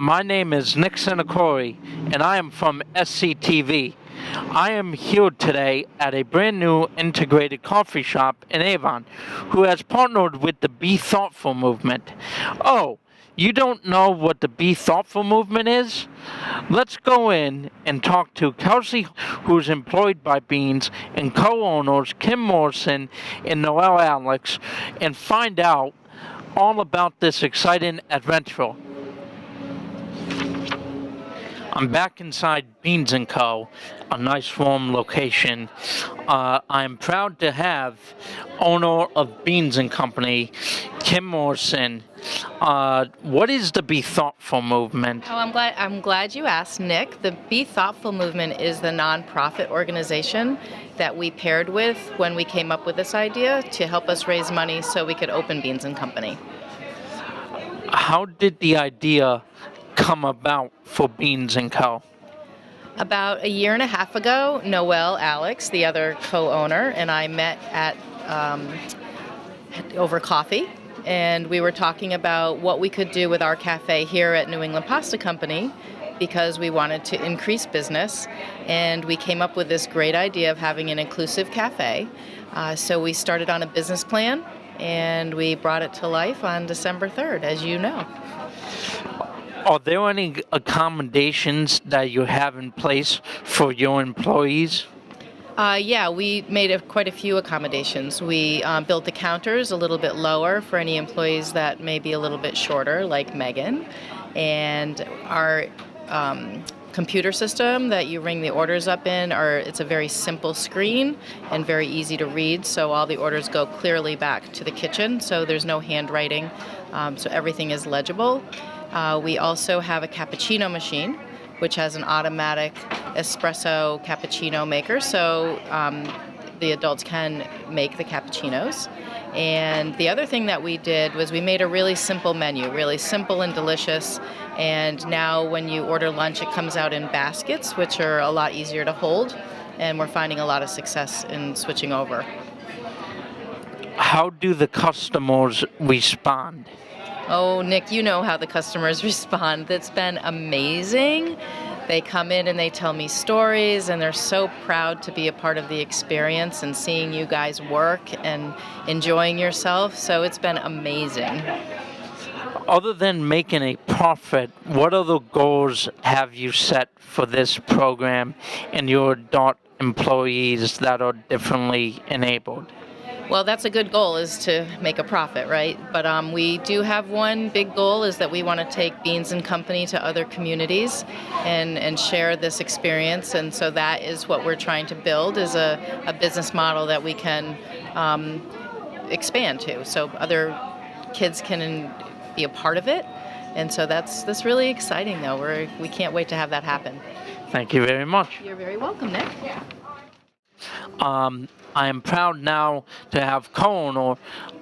My name is Nick Senacori, and I am from SCTV. I am here today at a brand new integrated coffee shop in Avon, who has partnered with the Be Thoughtful movement. Oh, you don't know what the Be Thoughtful movement is? Let's go in and talk to Kelsey, who's employed by BeanZ, and co-owners Kim Morrison and Noelle Alex, and find out all about this exciting adventure. I'm back inside BeanZ Co, a nice warm location. I'm proud to have owner of BeanZ Company, Kim Morrison. What is the Be Thoughtful movement? Oh, I'm glad you asked, Nick. The Be Thoughtful movement is the nonprofit organization that we paired with when we came up with this idea to help us raise money so we could open BeanZ Company. How did the idea come about for BeanZ Co? About a year and a half ago, Noelle Alex, the other co-owner, and I met at over coffee, and we were talking about what we could do with our cafe here at New England Pasta Company because we wanted to increase business, and we came up with this great idea of having an inclusive cafe. So we started on a business plan, and we brought it to life on December 3rd, as you know. Are there any accommodations that you have in place for your employees? Yeah, we made quite a few accommodations. We built the counters a little bit lower for any employees that may be a little bit shorter, like Megan. And our computer system that you ring the orders up in, it's a very simple screen and very easy to read, so all the orders go clearly back to the kitchen, so there's no handwriting, so everything is legible. We also have a cappuccino machine, which has an automatic espresso cappuccino maker, so the adults can make the cappuccinos. And the other thing that we did was we made a really simple menu, really simple and delicious. And now when you order lunch, it comes out in baskets, which are a lot easier to hold. And we're finding a lot of success in switching over. How do the customers respond? Oh, Nick, you know how the customers respond. It's been amazing. They come in and they tell me stories, and they're so proud to be a part of the experience and seeing you guys work and enjoying yourself. So it's been amazing. Other than making a profit, what other goals have you set for this program and your adult employees that are differently enabled? Well, that's a good goal, is to make a profit, right? But we do have one big goal, is that we want to take BeanZ Company to other communities and share this experience. And so that is what we're trying to build, is a business model that we can expand to, so other kids can be a part of it. And so that's really exciting, though. We can't wait to have that happen. Thank you very much. You're very welcome, Nick. I am proud now to have co-owner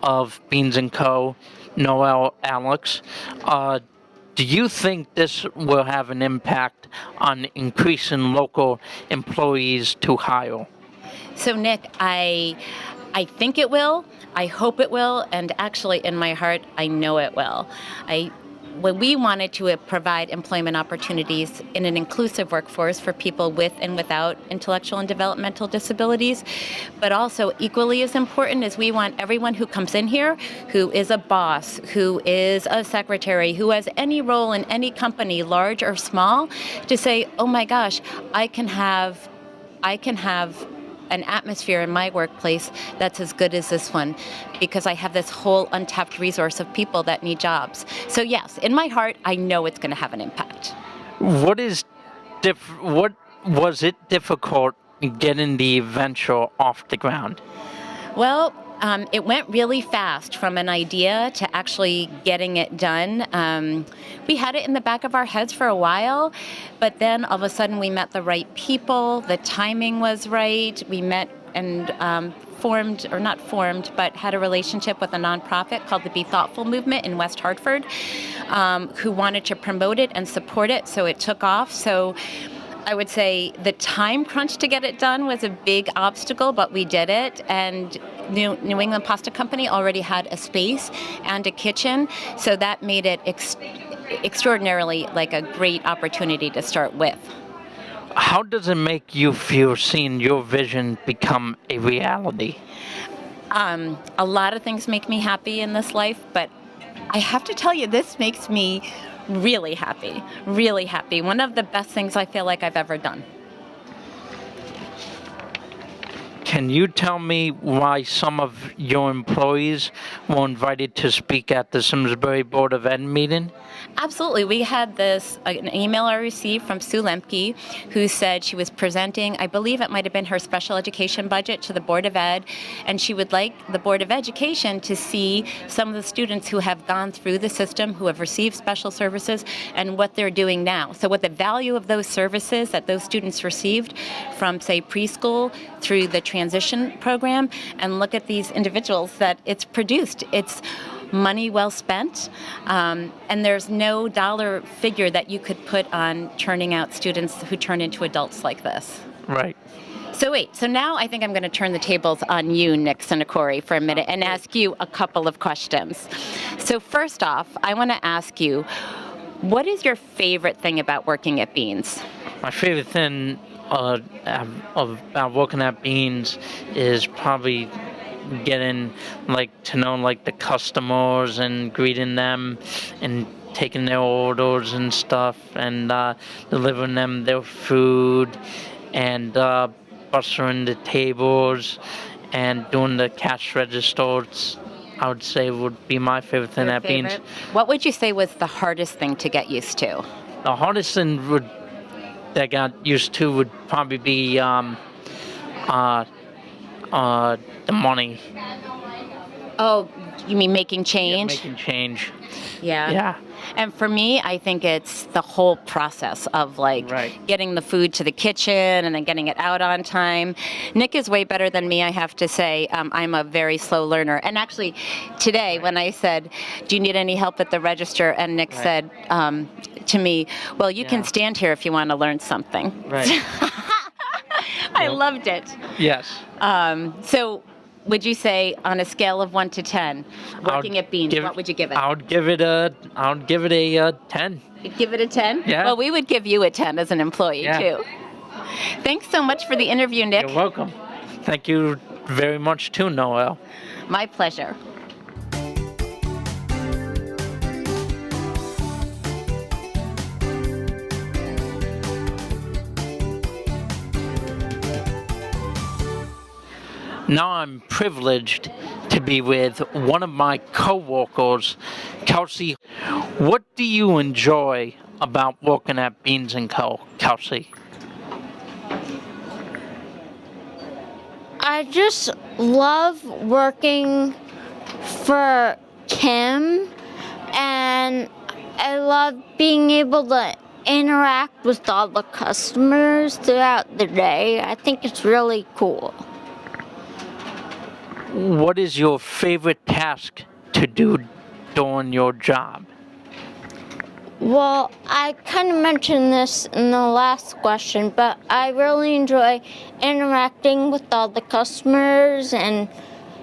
of BeanZ Co, Noelle Alex. Do you think this will have an impact on increasing local employees to hire? So, Nick, I think it will. I hope it will. And actually, in my heart, I know it will. When we wanted to provide employment opportunities in an inclusive workforce for people with and without intellectual and developmental disabilities, but also equally as important is we want everyone who comes in here, who is a boss, who is a secretary, who has any role in any company, large or small, to say, oh my gosh, I can have an atmosphere in my workplace that's as good as this one, because I have this whole untapped resource of people that need jobs. So yes, in my heart, I know it's going to have an impact. What was it difficult getting the venture off the ground? Well, it went really fast from an idea to actually getting it done. We had it in the back of our heads for a while, but then all of a sudden we met the right people, the timing was right, we met and had a relationship with a nonprofit called the Be Thoughtful movement in West Hartford, who wanted to promote it and support it, so it took off. So I would say the time crunch to get it done was a big obstacle, but we did it. And New England Pasta Company already had a space and a kitchen, so that made it extraordinarily like a great opportunity to start with. How does it make you feel seeing your vision become a reality? A lot of things make me happy in this life, but I have to tell you, this makes me really happy, really happy. One of the best things I feel like I've ever done. Can you tell me why some of your employees were invited to speak at the Simsbury Board of Ed meeting? Absolutely. We had an email I received from Sue Lemke, who said she was presenting, I believe it might have been her special education budget to the Board of Ed, and she would like the Board of Education to see some of the students who have gone through the system, who have received special services, and what they're doing now. So what the value of those services that those students received from, say, preschool through the transition program, and look at these individuals that it's produced. It's money well spent, and there's no dollar figure that you could put on churning out students who turn into adults like this. Right. So now I think I'm going to turn the tables on you, Nick Sinakori, for a minute and ask you a couple of questions. So first off, I want to ask you, what is your favorite thing about working at BeanZ? My favorite thing about working at BeanZ is probably getting to know the customers and greeting them and taking their orders and stuff and delivering them their food and bustling the tables and doing the cash registers. I would say would be my favorite thing at BeanZ. What would you say was the hardest thing to get used to? The hardest thing that I got used to would probably be the money. Oh, you mean making change? Yeah, making change. Yeah. Yeah. And for me, I think it's the whole process of getting the food to the kitchen and then getting it out on time. Nick is way better than me, I have to say. I'm a very slow learner. And actually, today when I said, do you need any help at the register? And Nick said to me, well, you can stand here if you want to learn something. Right. I loved it. Yes. So would you say on a scale of 1 to 10, working at BeanZ, what would you give it? I would give it a 10. You'd give it a 10? Yeah. Well, we would give you a 10 as an employee, too. Thanks so much for the interview, Nick. You're welcome. Thank you very much, too, Noelle. My pleasure. Now I'm privileged to be with one of my co-workers, Kelsey. What do you enjoy about working at BeanZ Co, Kelsey? I just love working for Kim, and I love being able to interact with all the customers throughout the day. I think it's really cool. What is your favorite task to do during your job? Well, I kind of mentioned this in the last question, but I really enjoy interacting with all the customers and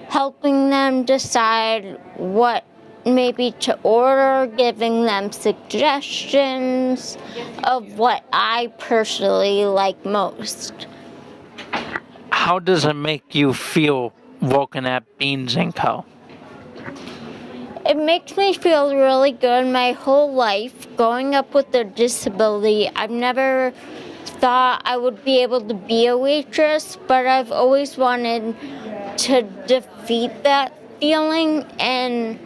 helping them decide what maybe to order, giving them suggestions of what I personally like most. How does it make you feel working at BeanZ Co? It makes me feel really good. My whole life, growing up with a disability, I've never thought I would be able to be a waitress, but I've always wanted to defeat that feeling, and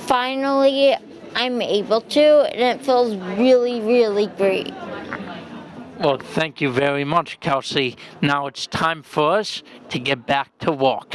finally I'm able to, and it feels really, really great. Well, thank you very much, Kelsey. Now it's time for us to get back to work.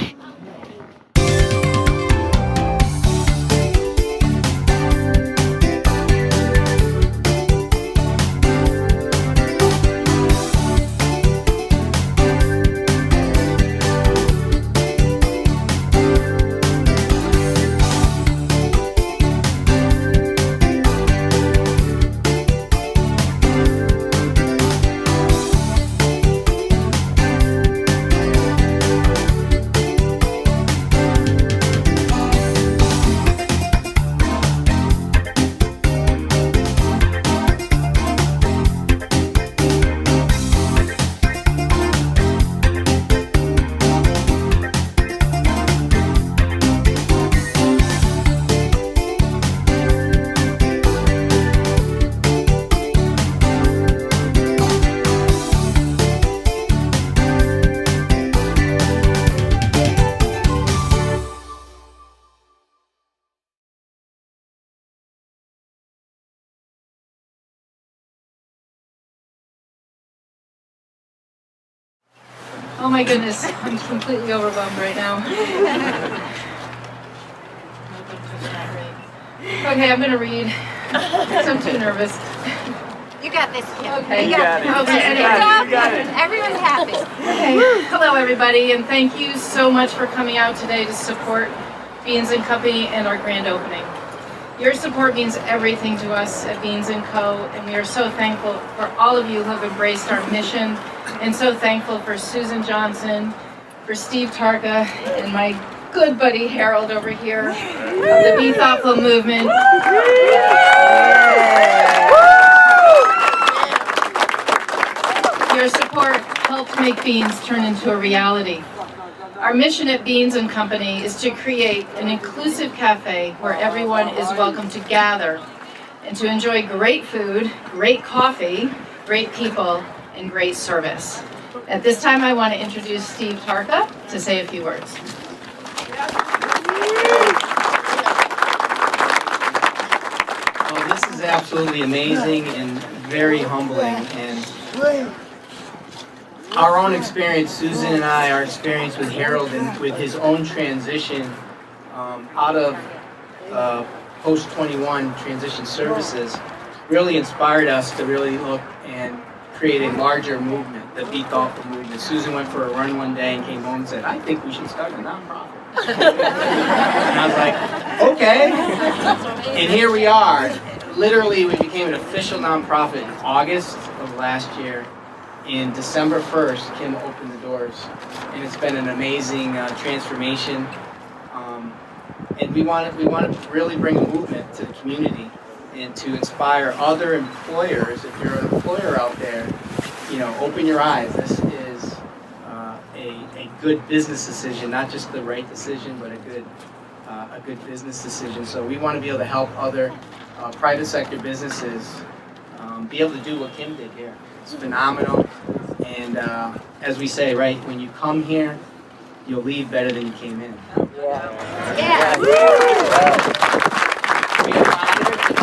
my goodness, I'm completely overwhelmed right now. Okay, I'm gonna read. I'm too nervous. You got this, Kim. Okay. You got it. Okay. You got it. Everyone's happy. Okay. Hello, everybody, and thank you so much for coming out today to support BeanZ Company and our grand opening. Your support means everything to us at BeanZ Co, and we are so thankful for all of you who have embraced our mission, and so thankful for Susan Johnson, for Steve Tarka, and my good buddy Harold over here of the Be Thoughtful movement. Your support helped make Beans turn into a reality. Our mission at BeanZ Company is to create an inclusive cafe where everyone is welcome to gather and to enjoy great food, great coffee, great people, and great service. At this time, I want to introduce Steve Tarka to say a few words. Well, this is absolutely amazing and very humbling. And our own experience, Susan and I, our experience with Harold and with his own transition out of post-21 transition services really inspired us to really look and create a larger movement, the Be Thoughtful movement. Susan went for a run one day and came home and said, I think we should start a nonprofit. And I was like, okay. And here we are. Literally, we became an official nonprofit in August of last year. In December 1st, Kim opened the doors. And it's been an amazing transformation. And we want to really bring a movement to the community and to inspire other employers. If you're an employer out there, you know, open your eyes. This is a good business decision, not just the right decision, but a good business decision. So we want to be able to help other private sector businesses be able to do what Kim did here. It's phenomenal. And as we say, right, when you come here, you'll leave better than you came in. Yeah. We are honored to be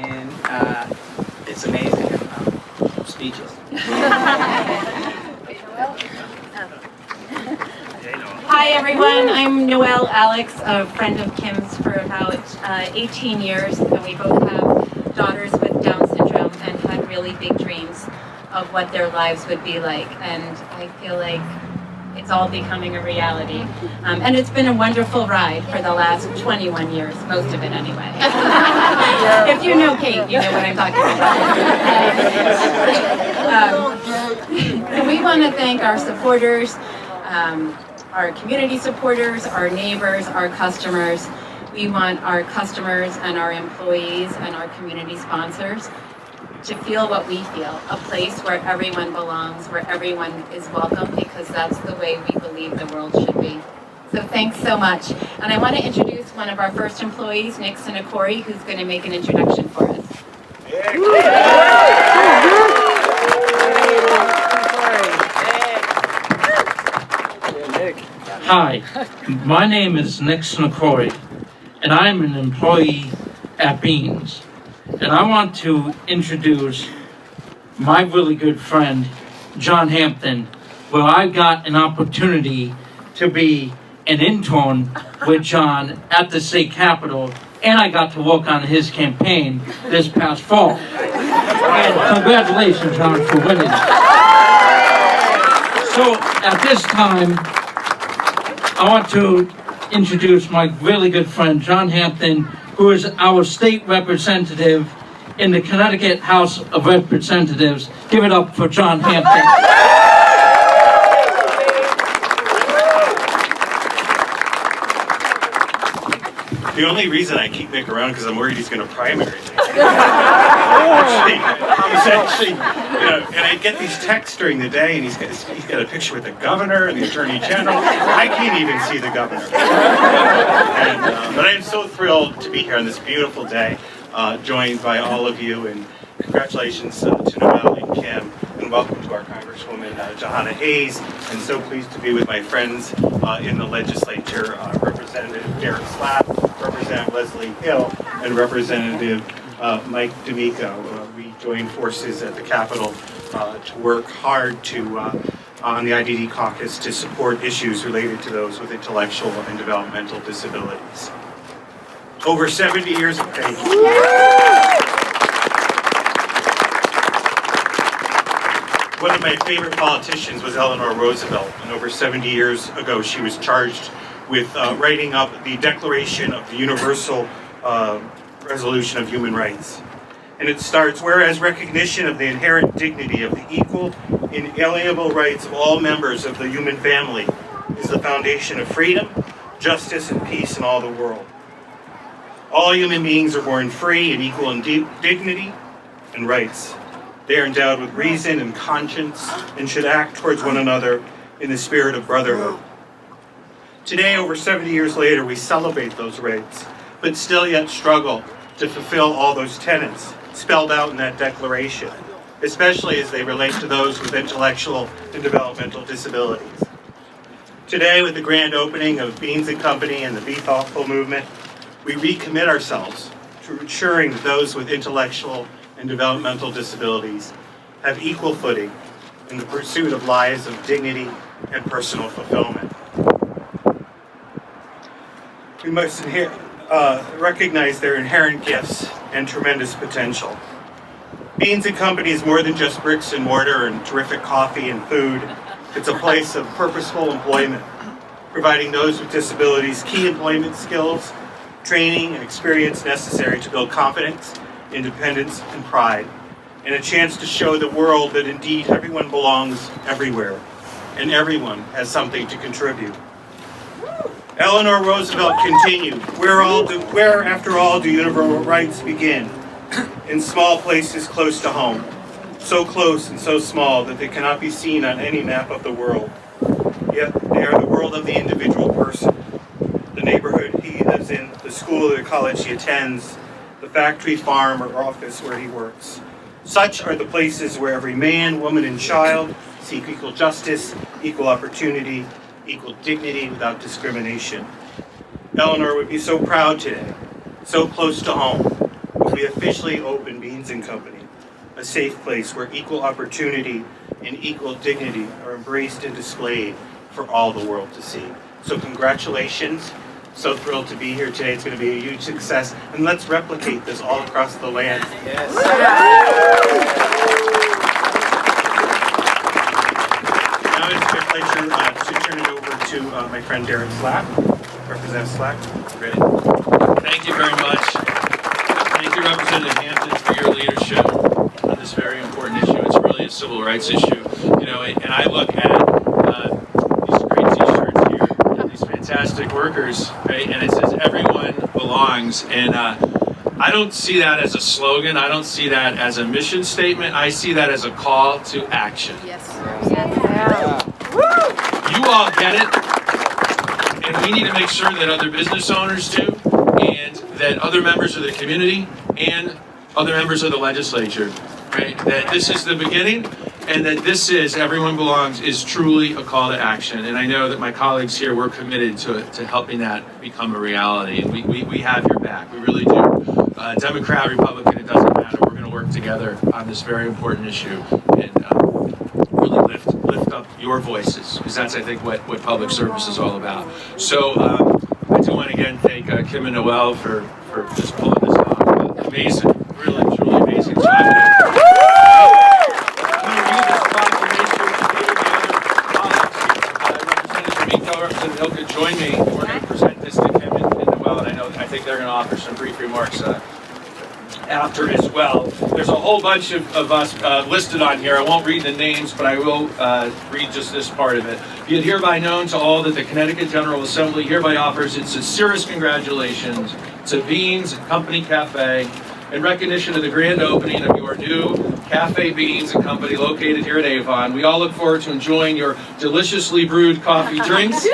and it's amazing. I'm speechless. Hi everyone, I'm Noelle Alex, a friend of Kim's for about 18 years, and we both have daughters with Down syndrome and had really big dreams of what their lives would be like, and I feel like it's all becoming a reality. And it's been a wonderful ride for the last 21 years, most of it anyway. If you know Kate, you know what I'm talking about. So we want to thank our supporters, our community supporters, our neighbors, our customers. We want our customers and our employees and our community sponsors to feel what we feel, a place where everyone belongs, where everyone is welcome, because that's the way we believe the world should be. So thanks so much. And I want to introduce one of our first employees, Nick Sinakori, who's going to make an introduction for us. Hi, my name is Nick Sinakori, and I'm an employee at BeanZ. And I want to introduce my really good friend, John Hampton, where I got an opportunity to be an intern with John at the state capitol, and I got to work on his campaign this past fall. And congratulations, John, for winning. So at this time, I want to introduce my really good friend, John Hampton, who is our state representative in the Connecticut House of Representatives. Give it up for John Hampton. The only reason I keep Nick around because I'm worried he's going to primary me. Actually, you know, and I get these texts during the day, and he's got a picture with the governor and the attorney general. I can't even see the governor. But I am so thrilled to be here on this beautiful day, joined by all of you, and congratulations to Noelle and Kim, and welcome to our Congresswoman Johanna Hayes, and so pleased to be with my friends in the legislature, Representative Derek Slapp, Representative Leslie Hill, and Representative Mike D'Amico. We joined forces at the Capitol to work hard to on the IDD caucus to support issues related to those with intellectual and developmental disabilities. Over 70 years of thank you. One of my favorite politicians was Eleanor Roosevelt, and over 70 years ago she was charged with writing up the Declaration of the Universal Resolution of Human Rights. And it starts, whereas recognition of the inherent dignity of the equal, inalienable rights of all members of the human family is the foundation of freedom, justice, and peace in all the world. All human beings are born free and equal in dignity and rights. They are endowed with reason and conscience and should act towards one another in the spirit of brotherhood. Today, over 70 years later, we celebrate those rights, but still yet struggle to fulfill all those tenets spelled out in that declaration, especially as they relate to those with intellectual and developmental disabilities. Today, with the grand opening of BeanZ Co and the Be Thoughtful movement, we recommit ourselves to ensuring that those with intellectual and developmental disabilities have equal footing in the pursuit of lives of dignity and personal fulfillment. We must recognize their inherent gifts and tremendous potential. BeanZ Co is more than just bricks and mortar and terrific coffee and food. It's a place of purposeful employment, providing those with disabilities key employment skills, training, and experience necessary to build confidence, independence, and pride, and a chance to show the world that indeed everyone belongs everywhere, and everyone has something to contribute. Eleanor Roosevelt continued, where after all do universal rights begin? In small places close to home, so close and so small that they cannot be seen on any map of the world. Yet they are the world of the individual person, the neighborhood he lives in, the school or the college he attends, the factory, farm, or office where he works. Such are the places where every man, woman, and child seek equal justice, equal opportunity, equal dignity without discrimination. Eleanor would be so proud today, so close to home, when we officially open BeanZ Co, a safe place where equal opportunity and equal dignity are embraced and displayed for all the world to see. So congratulations. So thrilled to be here today. It's going to be a huge success. And let's replicate this all across the land. Yes. Now it's my pleasure to turn it over to my friend Derek Slack. Representative Slack. Great. Thank you very much. Thank you, Representative Hampton, for your leadership on this very important issue. It's really a civil rights issue. You know, and I look at these great t-shirts here, these fantastic workers, right? And it says everyone belongs. And I don't see that as a slogan. I don't see that as a mission statement. I see that as a call to action. Yes. You all get it, and we need to make sure that other business owners do, and that other members of the community and other members of the legislature, right? That this is the beginning, and that this is Everyone Belongs is truly a call to action. And I know that my colleagues here, we're committed to helping that become a reality, and we have your back. We really do. Democrat, Republican, it doesn't matter. We're going to work together on this very important issue and really lift up your voices, because that's, I think, what public service is all about. So I do want to again thank Kim and Noel for just pulling this off. Amazing, really, truly amazing. So I'm going to read this proclamation. Maybe the other colleagues, Representative BeanZ Co, Representative Ilka, join me. We're going to present this to Kim and Noel, and I think they're going to offer some brief remarks after as well. There's a whole bunch of us listed on here. I won't read the names, but I will read just this part of it. Be it hereby known to all that the Connecticut General Assembly hereby offers its sincerest congratulations to BeanZ Company Cafe in recognition of the grand opening of your new Cafe BeanZ Company located here at Avon. We all look forward to enjoying your deliciously brewed coffee drinks.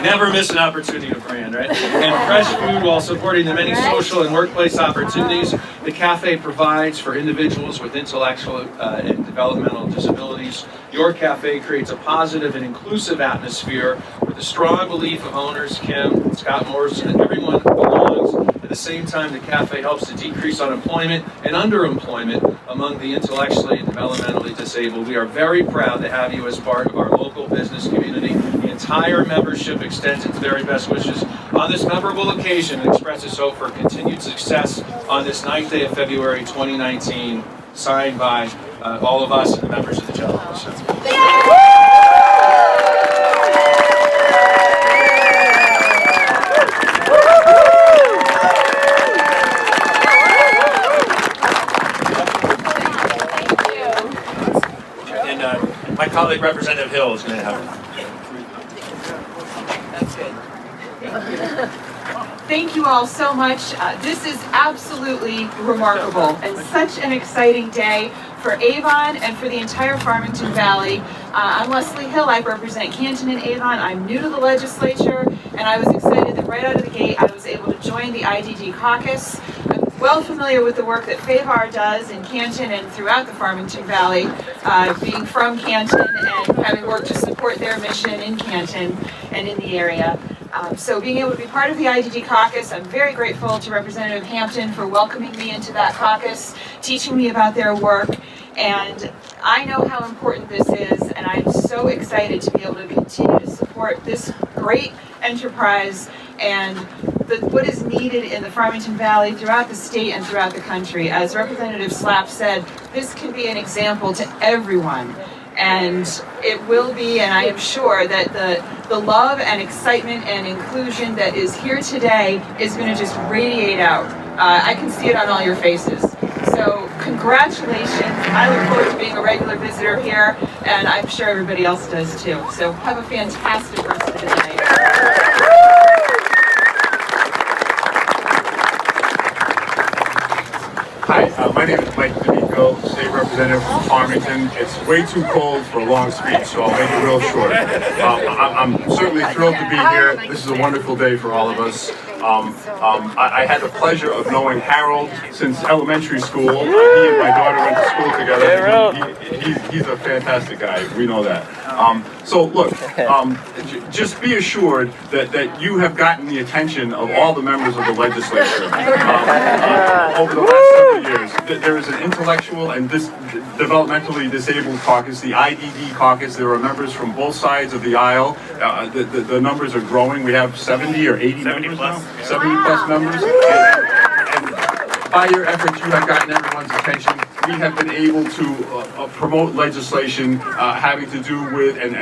Never miss an opportunity to brand, right? And fresh food while supporting the many social and workplace opportunities the cafe provides for individuals with intellectual and developmental disabilities. Your cafe creates a positive and inclusive atmosphere with a strong belief of owners, Kim, Scott Morrison, and everyone belongs. The same time, the cafe helps to decrease unemployment and underemployment among the intellectually and developmentally disabled. We are very proud to have you as part of our local business community. The entire membership extends its very best wishes on this memorable occasion and expresses hope for continued success on this 9th day of February 2019, signed by all of us and the members of the Television Show. And my colleague Representative Hill is going to have it. Thank you all so much. This is absolutely remarkable and such an exciting day for Avon and for the entire Farmington Valley. I'm Leslie Hill. I represent Canton and Avon. I'm new to the legislature, and I was excited that right out of the gate I was able to join the IDD caucus. I'm well familiar with the work that FAVAR does in Canton and throughout the Farmington Valley, being from Canton and having worked to support their mission in Canton and in the area. So being able to be part of the IDD caucus, I'm very grateful to Representative Hampton for welcoming me into that caucus, teaching me about their work, and I know how important this is, and I'm so excited to be able to continue to support this great enterprise and what is needed in the Farmington Valley, throughout the state and throughout the country. As Representative Slapp said, this can be an example to everyone. And it will be, and I am sure that the love and excitement and inclusion that is here today is going to just radiate out. I can see it on all your faces. So congratulations. I look forward to being a regular visitor here, and I'm sure everybody else does too. So have a fantastic rest of the day. Hi, my name is Mike DeVico, State Representative from Farmington. It's way too cold for a long speech, so I'll make it real short. I'm certainly thrilled to be here. This is a wonderful day for all of us. I had the pleasure of knowing Harold since elementary school. He and my daughter went to school together. He's a fantastic guy. We know that. So look, just be assured that you have gotten the attention of all the members of the legislature over the last several years. There is an intellectual and developmentally disabled caucus, the IDD caucus. There are members from both sides of the aisle. The numbers are growing. We have 70 or 80 members now. 70 plus members. And by your efforts, you have gotten everyone's attention. We have been able to promote legislation having to do with and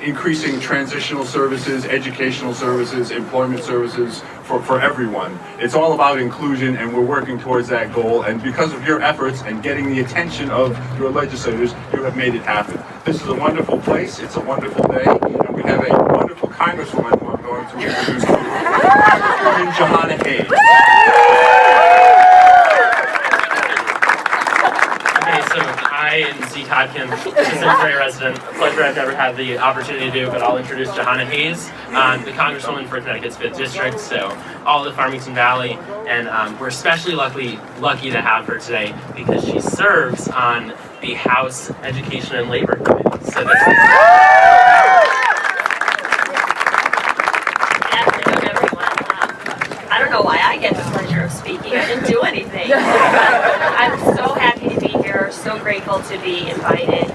increasing transitional services, educational services, employment services for everyone. It's all about inclusion, and we're working towards that goal. And because of your efforts and getting the attention of your legislators, you have made it happen. This is a wonderful place. It's a wonderful day, and we have a wonderful congresswoman who I'm going to introduce to you, Johanna Hayes. So I am Z. Todkin, Cincinnati resident, a pleasure I've never had the opportunity to do, but I'll introduce Johanna Hayes, the Congresswoman for Connecticut's 5th District, so all of the Farmington Valley, and we're especially lucky to have her today because she serves on the House Education and Labor Committee. So this is... Good afternoon, everyone. I don't know why I get the pleasure of speaking. I didn't do anything. I'm so happy to be here, so grateful to be invited.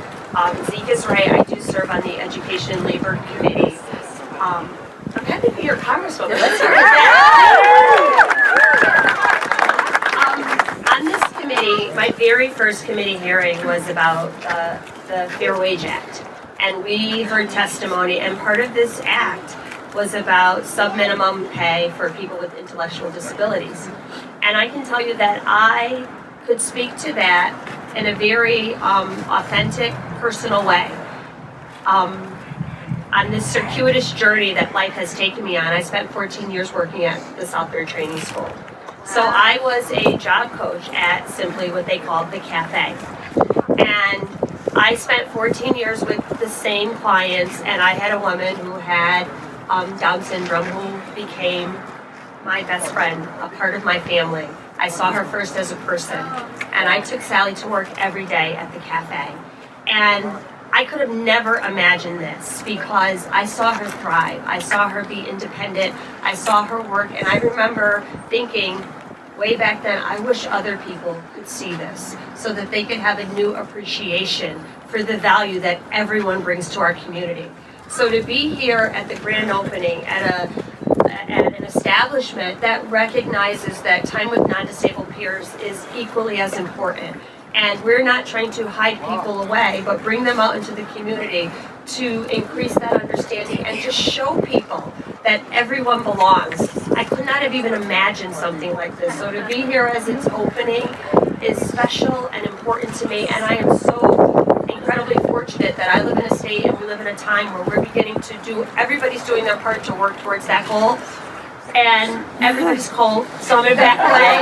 Zeke is right, I do serve on the Education and Labor Committee. I'm happy to be your Congresswoman. Let's hear it. On this committee, my very first committee hearing was about the Fair Wage Act. And we heard testimony, and part of this act was about sub-minimum pay for people with intellectual disabilities. And I can tell you that I could speak to that in a very authentic, personal way. On this circuitous journey that life has taken me on, I spent 14 years working at the Southbury Training School. So I was a job coach at simply what they called the café. And I spent 14 years with the same clients, and I had a woman who had Down syndrome who became my best friend, a part of my family. I saw her first as a person, and I took Sally to work every day at the cafe. And I could have never imagined this because I saw her thrive. I saw her be independent. I saw her work, and I remember thinking way back then, I wish other people could see this so that they could have a new appreciation for the value that everyone brings to our community. So to be here at the grand opening at an establishment that recognizes that time with non-disabled peers is equally as important. And we're not trying to hide people away, but bring them out into the community to increase that understanding and just show people that everyone belongs. I could not have even imagined something like this. So to be here as its opening is special and important to me, and I am so incredibly fortunate that I live in a state and we live in a time where we're beginning to do, everybody's doing their part to work towards that goal. And everybody's cold, so I'm in back leg.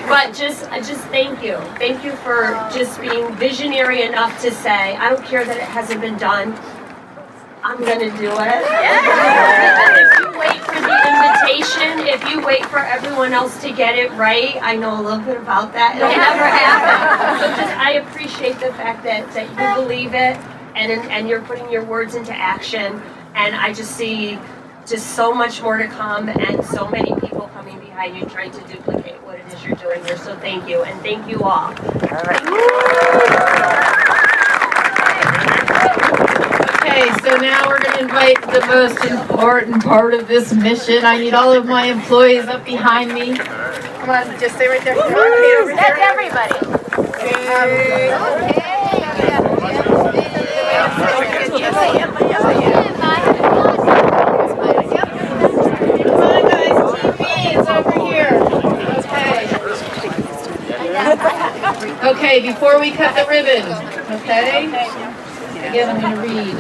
But just thank you. Thank you for just being visionary enough to say, I don't care that it hasn't been done. I'm gonna do it. Yeah. If you wait for the invitation, if you wait for everyone else to get it right, I know a little bit about that. It'll never happen. So just, I appreciate the fact that you believe it and you're putting your words into action. And I just see just so much more to come and so many people coming behind you trying to duplicate what it is you're doing here. So thank you, and thank you all. Okay, so now we're going to invite the most important part of this mission. I need all of my employees up behind me. Come on, just stay right there. That's everybody. Okay, before we cut the ribbon, okay? Again, I'm going to read.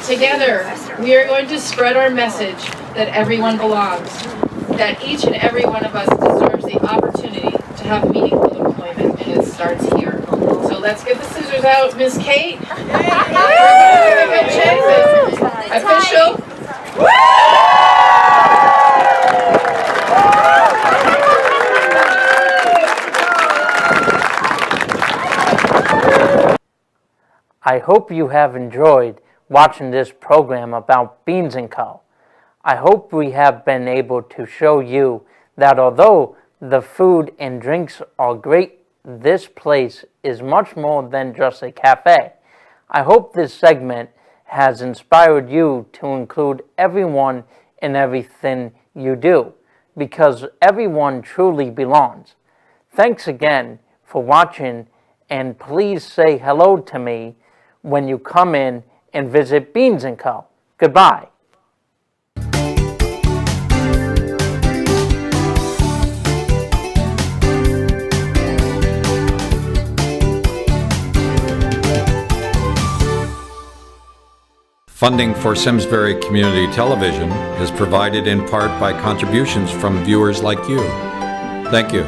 Together, we are going to spread our message that everyone belongs, that each and every one of us deserves the opportunity to have meaningful employment, and it starts here. So let's get the scissors out, Miss Kate. Official. I hope you have enjoyed watching this program about BeanZ Co. I hope we have been able to show you that although the food and drinks are great, this place is much more than just a cafe. I hope this segment has inspired you to include everyone in everything you do, because everyone truly belongs. Thanks again for watching, and please say hello to me when you come in and visit BeanZ Co. Goodbye. Funding for Simsbury Community Television is provided in part by contributions from viewers like you. Thank you.